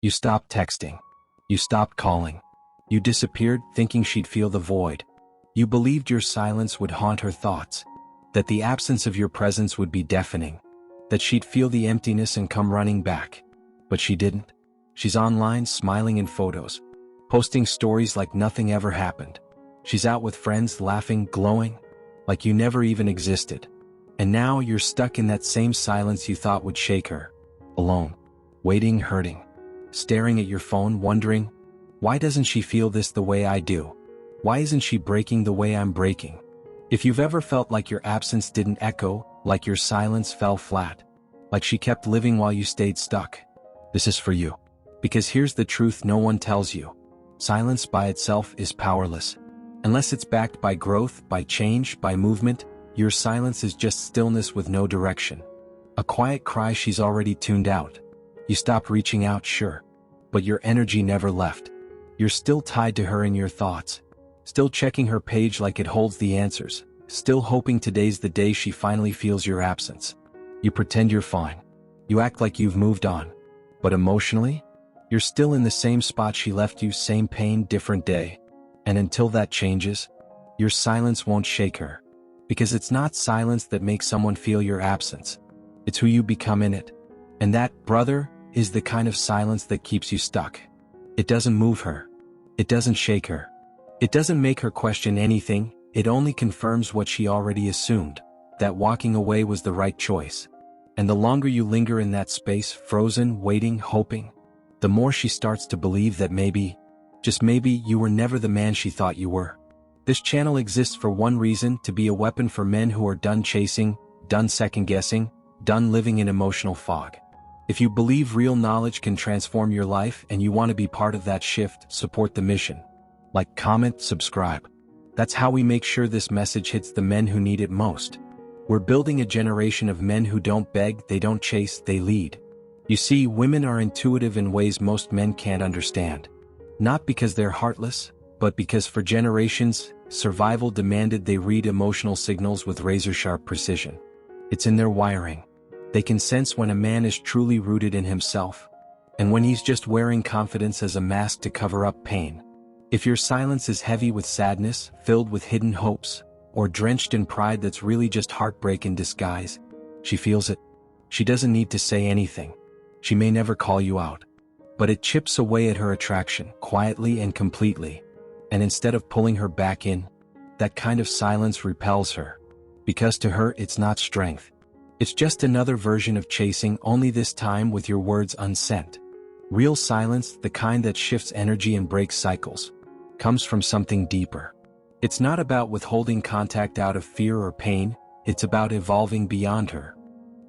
You stopped texting. You stopped calling. You disappeared thinking she'd feel the void. You believed your silence would haunt her thoughts, that the absence of your presence would be deafening, that she'd feel the emptiness and come running back. But she didn't. She's online smiling in photos, posting stories like nothing ever happened. She's out with friends laughing, glowing, like you never even existed. And now you're stuck in that same silence you thought would shake her. Alone, waiting, hurting, staring at your phone, wondering, why doesn't she feel this the way I do? Why isn't she breaking the way I'm breaking? If you've ever felt like your absence didn't echo, like your silence fell flat, like she kept living while you stayed stuck, this is for you. Because here's the truth no one tells you. Silence by itself is powerless. Unless it's backed by growth, by change, by movement, your silence is just stillness with no direction. A quiet cry she's already tuned out. You stopped reaching out, sure, but your energy never left. You're still tied to her in your thoughts, still checking her page like it holds the answers, still hoping today's the day she finally feels your absence. You pretend you're fine. You act like you've moved on. But emotionally, you're still in the same spot she left you, same pain, different day. And until that changes, your silence won't shake her. Because it's not silence that makes someone feel your absence. It's who you become in it. And that, brother, is the kind of silence that keeps you stuck. It doesn't move her. It doesn't shake her. It doesn't make her question anything. It only confirms what she already assumed, that walking away was the right choice. And the longer you linger in that space, frozen, waiting, hoping, the more she starts to believe that maybe, just maybe, you were never the man she thought you were. This channel exists for one reason: to be a weapon for men who are done chasing, done second-guessing, done living in emotional fog. If you believe real knowledge can transform your life and you want to be part of that shift, support the mission. Like, comment, subscribe. That's how we make sure this message hits the men who need it most. We're building a generation of men who don't beg, they don't chase, they lead. You see, women are intuitive in ways most men can't understand. Not because they're heartless, but because for generations, survival demanded they read emotional signals with razor-sharp precision. It's in their wiring. They can sense when a man is truly rooted in himself, and when he's just wearing confidence as a mask to cover up pain. If your silence is heavy with sadness, filled with hidden hopes, or drenched in pride that's really just heartbreak in disguise, she feels it. She doesn't need to say anything. She may never call you out. But it chips away at her attraction, quietly and completely. And instead of pulling her back in, that kind of silence repels her. Because to her it's not strength. It's just another version of chasing, only this time with your words unsent. Real silence, the kind that shifts energy and breaks cycles, comes from something deeper. It's not about withholding contact out of fear or pain, it's about evolving beyond her.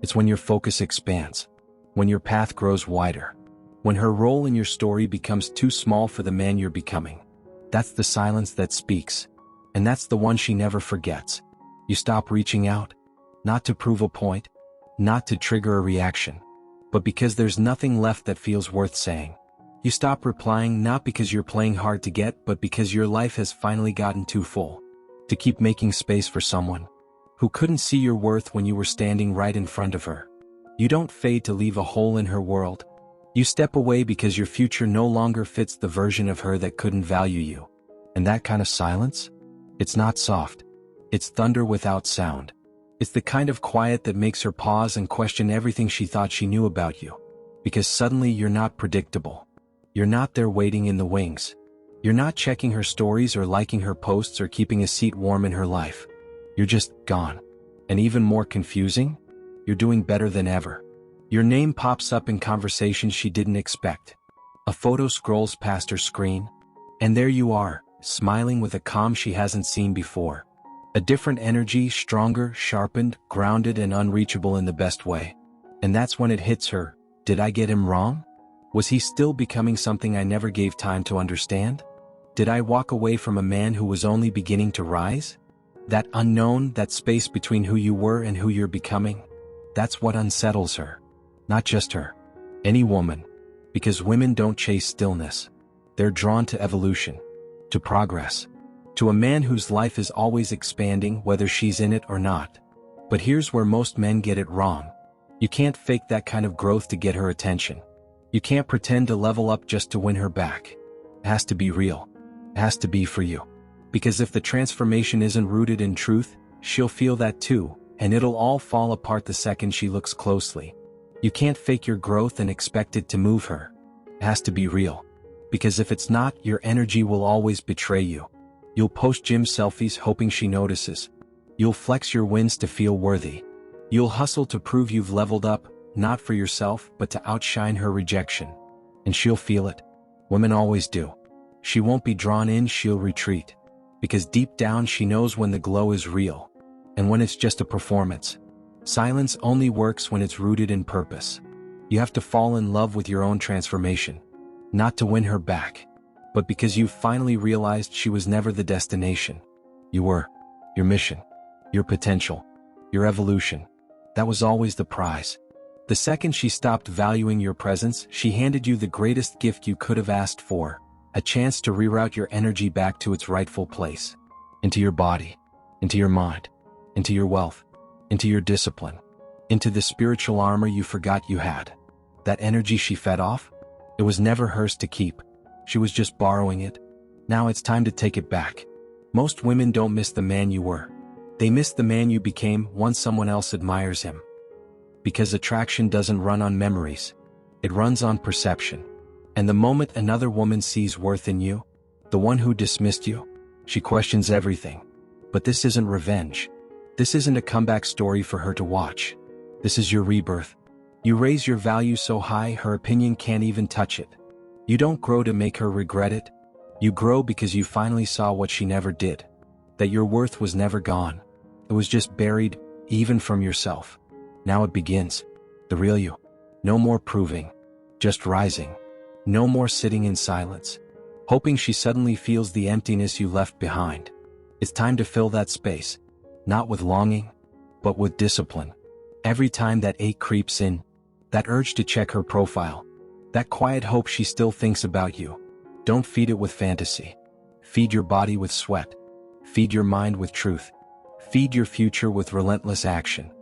It's when your focus expands, when your path grows wider, when her role in your story becomes too small for the man you're becoming. That's the silence that speaks, and that's the one she never forgets. You stop reaching out, not to prove a point, not to trigger a reaction, but because there's nothing left that feels worth saying. You stop replying not because you're playing hard to get, but because your life has finally gotten too full to keep making space for someone who couldn't see your worth when you were standing right in front of her. You don't fade to leave a hole in her world. You step away because your future no longer fits the version of her that couldn't value you. And that kind of silence? It's not soft. It's thunder without sound. It's the kind of quiet that makes her pause and question everything she thought she knew about you. Because suddenly you're not predictable. You're not there waiting in the wings. You're not checking her stories or liking her posts or keeping a seat warm in her life. You're just gone. And even more confusing, you're doing better than ever. Your name pops up in conversations she didn't expect. A photo scrolls past her screen, and there you are, smiling with a calm she hasn't seen before. A different energy, stronger, sharpened, grounded, and unreachable in the best way. And that's when it hits her. Did I get him wrong? Was he still becoming something I never gave time to understand? Did I walk away from a man who was only beginning to rise? That unknown, that space between who you were and who you're becoming, that's what unsettles her. Not just her. Any woman. Because women don't chase stillness. They're drawn to evolution. To progress. To a man whose life is always expanding, whether she's in it or not. But here's where most men get it wrong. You can't fake that kind of growth to get her attention. You can't pretend to level up just to win her back. It has to be real. It has to be for you. Because if the transformation isn't rooted in truth, she'll feel that too, and it'll all fall apart the second she looks closely. You can't fake your growth and expect it to move her. It has to be real. Because if it's not, your energy will always betray you. You'll post gym selfies hoping she notices. You'll flex your wins to feel worthy. You'll hustle to prove you've leveled up, not for yourself, but to outshine her rejection. And she'll feel it. Women always do. She won't be drawn in, she'll retreat. Because deep down she knows when the glow is real, and when it's just a performance. Silence only works when it's rooted in purpose. You have to fall in love with your own transformation. Not to win her back, but because you finally realized she was never the destination. You were. Your mission. Your potential. Your evolution. That was always the prize. The second she stopped valuing your presence, she handed you the greatest gift you could have asked for. A chance to reroute your energy back to its rightful place. Into your body. Into your mind. Into your wealth. Into your discipline. Into the spiritual armor you forgot you had. That energy she fed off? It was never hers to keep. She was just borrowing it. Now it's time to take it back. Most women don't miss the man you were. They miss the man you became once someone else admires him. Because attraction doesn't run on memories. It runs on perception. And the moment another woman sees worth in you, the one who dismissed you, she questions everything. But this isn't revenge. This isn't a comeback story for her to watch. This is your rebirth. You raise your value so high her opinion can't even touch it. You don't grow to make her regret it. You grow because you finally saw what she never did. That your worth was never gone. It was just buried, even from yourself. Now it begins. The real you. No more proving. Just rising. No more sitting in silence, hoping she suddenly feels the emptiness you left behind. It's time to fill that space. Not with longing, but with discipline. Every time that ache creeps in, that urge to check her profile, that quiet hope she still thinks about you, don't feed it with fantasy. Feed your body with sweat. Feed your mind with truth. Feed your future with relentless action.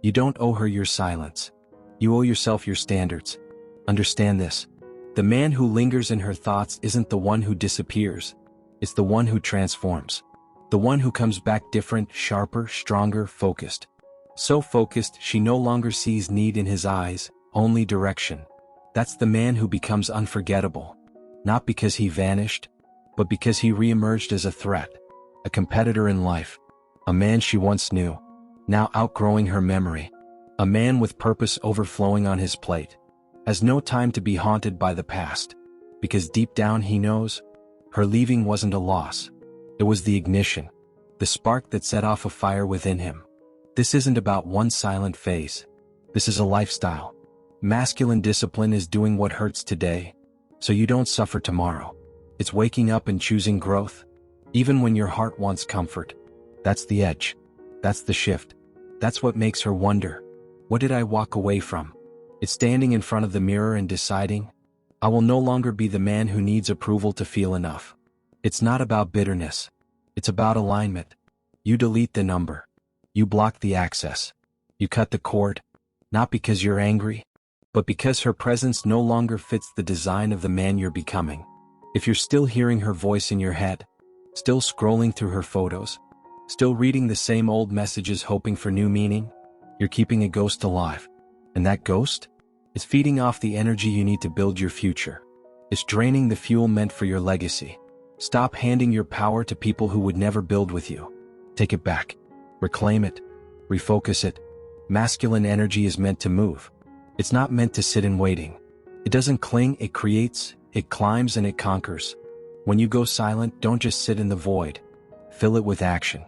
You don't owe her your silence. You owe yourself your standards. Understand this. The man who lingers in her thoughts isn't the one who disappears. It's the one who transforms. The one who comes back different, sharper, stronger, focused. So focused she no longer sees need in his eyes, only direction. That's the man who becomes unforgettable. Not because he vanished, but because he reemerged as a threat. A competitor in life. A man she once knew, now outgrowing her memory. A man with purpose overflowing on his plate. Has no time to be haunted by the past, because deep down he knows, her leaving wasn't a loss. It was the ignition, the spark that set off a fire within him. This isn't about one silent phase. This is a lifestyle. Masculine discipline is doing what hurts today, so you don't suffer tomorrow. It's waking up and choosing growth, even when your heart wants comfort. That's the edge. That's the shift. That's what makes her wonder, what did I walk away from? It's standing in front of the mirror and deciding, I will no longer be the man who needs approval to feel enough. It's not about bitterness. It's about alignment. You delete the number. You block the access. You cut the cord, not because you're angry, but because her presence no longer fits the design of the man you're becoming. If you're still hearing her voice in your head, still scrolling through her photos, still reading the same old messages hoping for new meaning, you're keeping a ghost alive. And that ghost? Is feeding off the energy you need to build your future. It's draining the fuel meant for your legacy. Stop handing your power to people who would never build with you. Take it back. Reclaim it. Refocus it. Masculine energy is meant to move. It's not meant to sit in waiting. It doesn't cling, it creates, it climbs and it conquers. When you go silent, don't just sit in the void. Fill it with action.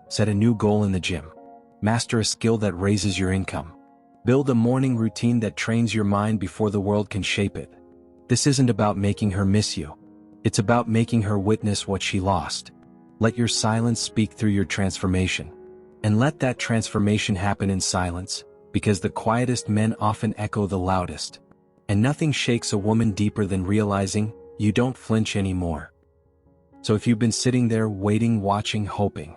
Set a new goal in the gym. Master a skill that raises your income. Build a morning routine that trains your mind before the world can shape it. This isn't about making her miss you. It's about making her witness what she lost. Let your silence speak through your transformation. And let that transformation happen in silence, because the quietest men often echo the loudest. And nothing shakes a woman deeper than realizing you don't flinch anymore. So if you've been sitting there waiting, watching, hoping,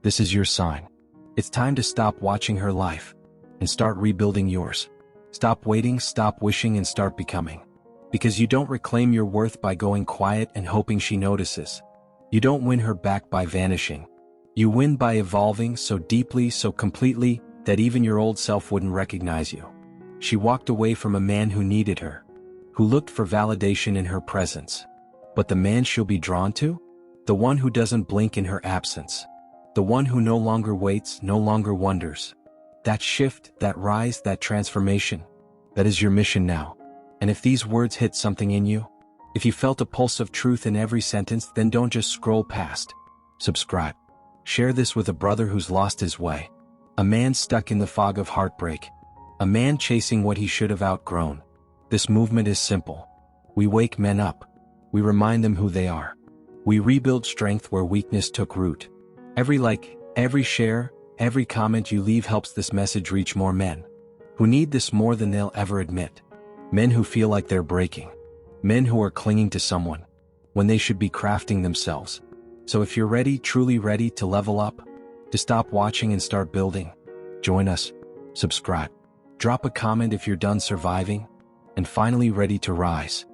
this is your sign. It's time to stop watching her life and start rebuilding yours. Stop waiting, stop wishing, and start becoming. Because you don't reclaim your worth by going quiet and hoping she notices. You don't win her back by vanishing. You win by evolving so deeply, so completely, that even your old self wouldn't recognize you. She walked away from a man who needed her, who looked for validation in her presence. But the man she'll be drawn to? The one who doesn't blink in her absence. The one who no longer waits, no longer wonders. That shift, that rise, that transformation, that is your mission now. And if these words hit something in you, if you felt a pulse of truth in every sentence, then don't just scroll past. Subscribe. Share this with a brother who's lost his way. A man stuck in the fog of heartbreak. A man chasing what he should have outgrown. This movement is simple. We wake men up. We remind them who they are. We rebuild strength where weakness took root. Every like, every share, every comment you leave helps this message reach more men who need this more than they'll ever admit. Men who feel like they're breaking. Men who are clinging to someone when they should be crafting themselves. So if you're ready, truly ready to level up, to stop watching and start building, join us, subscribe, drop a comment if you're done surviving, and finally ready to rise.